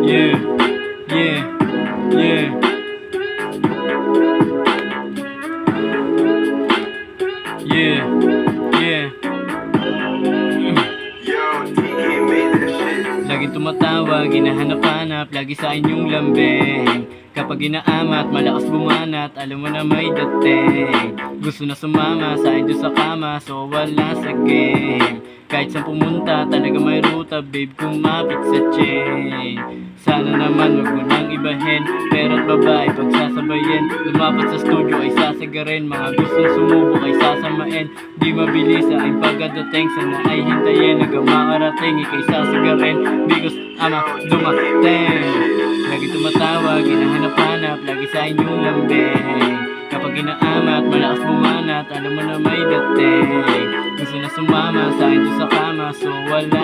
Yeah, yeah, yeah. Yeah, yeah. Laging tumatawag, hinahanap-hanap, lagi sa inyong lambing. Kapag inaamat, malakas bumanat, alam mo na may dating. Gusto na sumama sa inyo sa kama, so wala sa game. Kahit saan pumunta, talaga may ruta, babe, kumapit sa chain. Sana naman wag mo nang ibahin, pera't babae pagsasabayin. Lumapat sa studio ay sasagarin, mga gustong sumubok ay sasamain. Di mabilis sa aking pagkadating, sana ay hintayin hanggang makarating, ikay sasagarin because ama dumating. Lagi tumatawag, hinahanap-hanap, lagi sa inyong lambing. Kapag inaamat, malakas bumanat, alam mo na may dating. Gusto na sumama sa akin sa kama, so wala